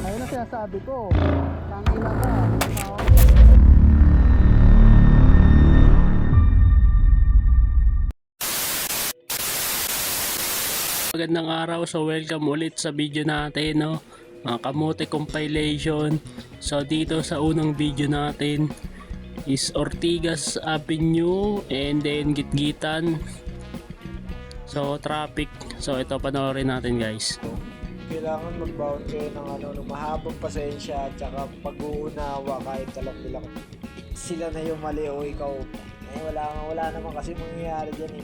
Ayun ang sinasabi ko. Tangina ka. Magandang araw, so welcome ulit sa video natin, no? Kamote compilation. So dito sa unang video natin is Ortigas Avenue and then Gitgitan. So traffic. So ito panoorin natin, guys. Kailangan mag-bound kayo ng mahabang pasensya at saka pag-uunawa kahit talak-bilak sila na yung mali o ikaw. Wala naman kasi mangyayari dyan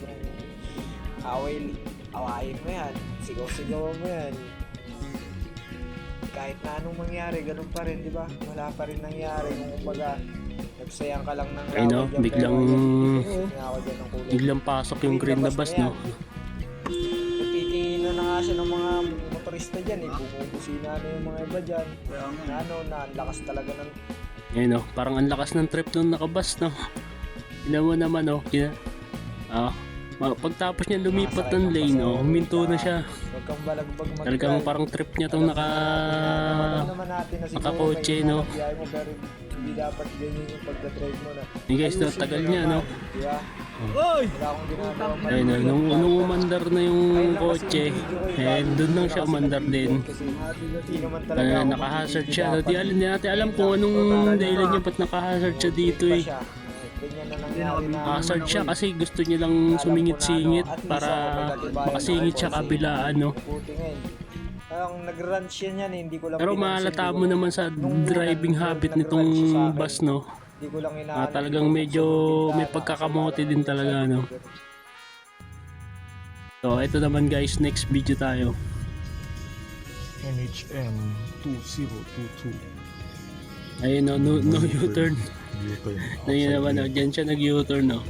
awayin mo yan, sigaw-sigawan mo yan. Kahit na anong mangyari, ganun pa rin, di ba? Wala pa rin nangyari kung kumbaga nagsayang ka lang ng Ay no, biglang pasok yung green na bus, no? Nagtitingin na nga siya ng mga motorista dyan, bumubusina na yung mga iba dyan. Na ang lakas talaga ng... Ayun, no? Parang ang lakas ng trip nung nakabus, no? Tignan mo naman, no? Pagtapos niya lumipat ng lane, no? Huminto na siya. Huwag kang balagbag mag-drive. Talagang parang trip niya tong nakakotse, no? Pero hindi dapat ganyan yung pagdadrive mo na. Hey guys, no? Tagal niya, no? Diba? Wala akong ginagawa. Ayun, no? Nung umandar na yung kotse, doon lang siya umandar din. Naka-hazard siya, no? Di natin alam kung anong dahilan niya ba't naka-hazard siya dito, eh. Hazard siya kasi gusto niya lang sumingit-singit para makasingit siya kabilaan, no? Ang nag-run siya niyan, hindi ko lang. Pero mahalata mo naman sa driving habit nitong bus, no? Talagang medyo may pagkakamote din talaga, no? So ito naman, guys, next video tayo. NHM 2022. Ayun, no, no U-turn. Ayun naman, no, dyan siya nag-U-turn, no?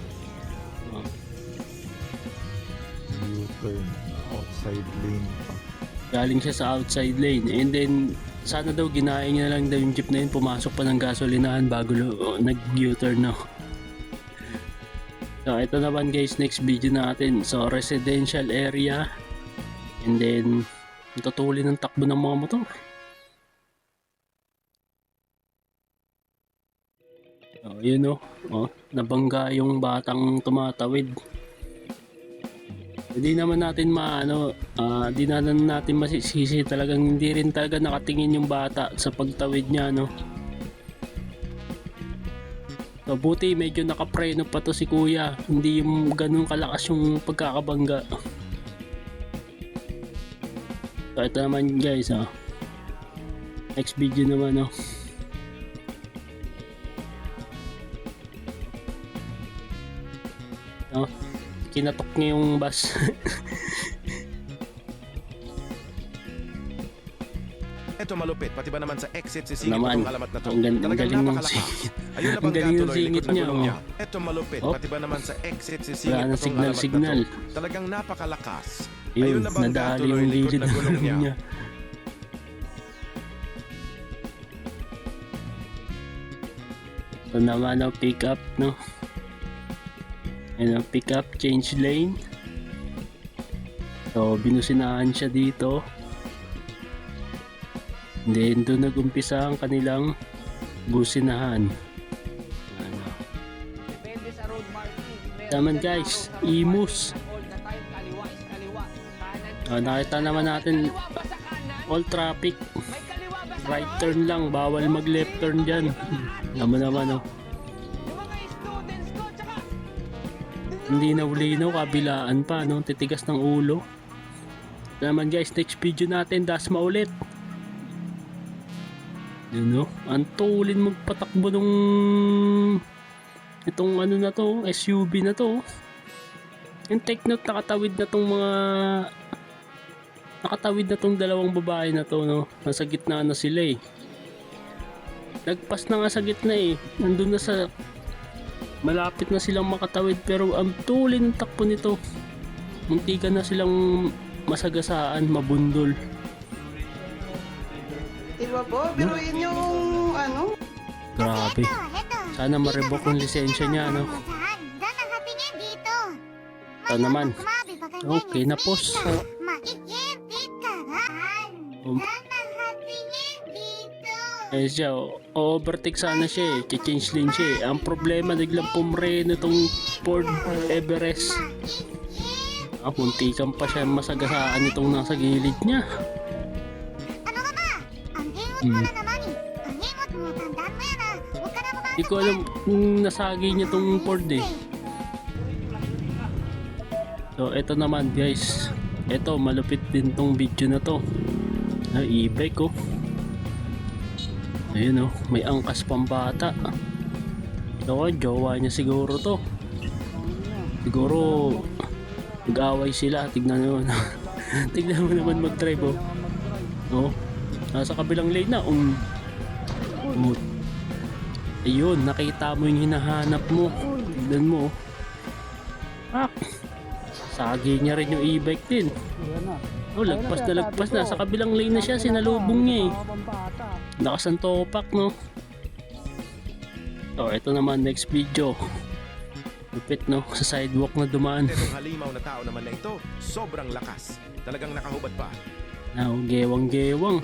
U-turn, outside lane pa. Galing siya sa outside lane, and then sana daw ginaya niya lang daw yung jeep na yun, pumasok pa ng gasolinahan bago nag-U-turn, no? So ito naman, guys, next video natin. So residential area, and then tutuli ng takbo ng mga motor. Oh, yun, no? Oh, nabangga yung batang tumatawid. Hindi naman natin di natin masisisi, talagang hindi rin talaga nakatingin yung bata sa pagtawid niya, no? So buti medyo nakapreno pa to si kuya, hindi yung ganun kalakas yung pagkakabangga. So ito naman, guys, next video naman, no? Kinatok niya yung bus. Ito malupit, pati ba naman sa exit sisingit naman, itong alamat na to. ang Talagang galing ng napakalakas. Ayun na ang bang galing ng gatuloy singit likod ng niya, gulong oh. niya. Ito malupit, Oh. pati ba naman sa exit Wala sisingit na itong alamat signal. na to. Talagang napakalakas. Yun, Ayun na bang nadali gatuloy yung likod gilid ng ng gulong niya. niya. So naman, pick up, no? Ayun, pick up, change lane. So binusinahan siya dito. Then doon nag-umpisa ang kanilang businahan. Ano. Naman, guys, Imus. Nakita naman natin all traffic. Right turn lang, bawal mag left turn dyan. Naman, oh. Hindi na ulinaw, kabilaan pa, no? Titigas ng ulo. Naman, guys, next video natin, dasma ulit. Yun, no? Antulin magpatakbo nung itong ano na to, SUV na to. Yung take note, nakatawid na tong dalawang babae na to, no? Nasa gitna na sila, eh. Nagpas na nga sa gitna, eh. Nandun na sa malapit na silang makatawid, pero ang tulin ng takbo nito, muntikan na silang masagasaan, mabundol. Diba po? Biruin yung ano? Grabe. Sana ma-revoke yung lisensya niya, no? Ito naman. Okay na, pos. Ayun siya, overtake sana siya eh, change lane siya eh. Ang problema, biglang pumreno tong Ford Everest. Muntikan pa siya masagasaan itong nasa gilid niya. Hindi ko alam kung nasagi niya tong Ford eh. So eto naman guys, eto malupit din tong video na to. E-bike oh. Ayun oh, may angkas pang bata. So jowa niya siguro to. Siguro nag-away sila, tignan mo. Tignan mo naman mag-drive oh. Oh, nasa kabilang lane na. Ayun, nakita mo yung hinahanap mo. Tignan mo. Sagi niya rin yung e-bike din. Oh, lagpas na. Sa kabilang lane na siya, sinalubong niya eh. Lakas ng topak, no? So, ito naman, next video. Lupit, no? Sa sidewalk na dumaan. Itong halimaw na tao naman na ito, sobrang lakas. Talagang nakahubad pa. Now, gewang-gewang.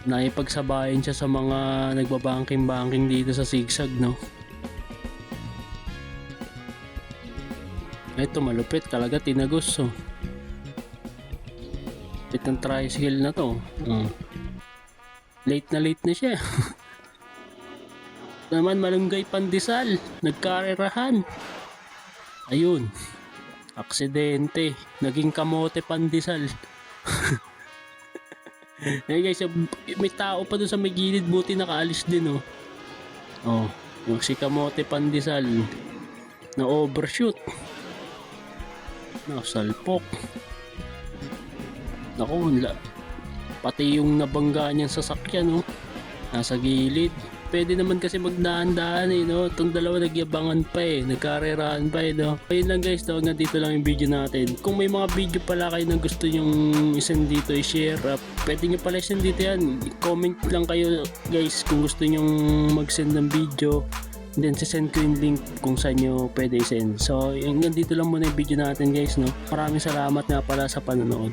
Naipagsabayan siya sa mga nagbabanking-banking dito sa zigzag, no? Ito malupit talaga, tinagos oh. Lupit ng tricycle na to. Late na siya. Naman malunggay pandesal, nagkarerahan. Ayun, aksidente, naging kamote pandesal. Hey guys, may tao pa dun sa may gilid, buti nakaalis din oh. Oh, yung si kamote pandesal na overshoot. Salpok. Naku, pati yung nabangga niyang sasakyan, no? Nasa gilid. Pwede naman kasi magdaan-daan eh, no? Itong dalawa nagyabangan pa eh, nagkarerahan pa eh, no? Ayun lang guys, no? Hanggang dito lang yung video natin. Kung may mga video pala kayo na gusto nyong isend dito, i-share, pwede nyo pala isend dito yan. Comment lang kayo guys kung gusto nyong mag-send ng video. Then sisend ko yung link kung saan nyo pwede isend. So hanggang dito lang muna yung video natin guys, no? Maraming salamat nga pala sa panonood.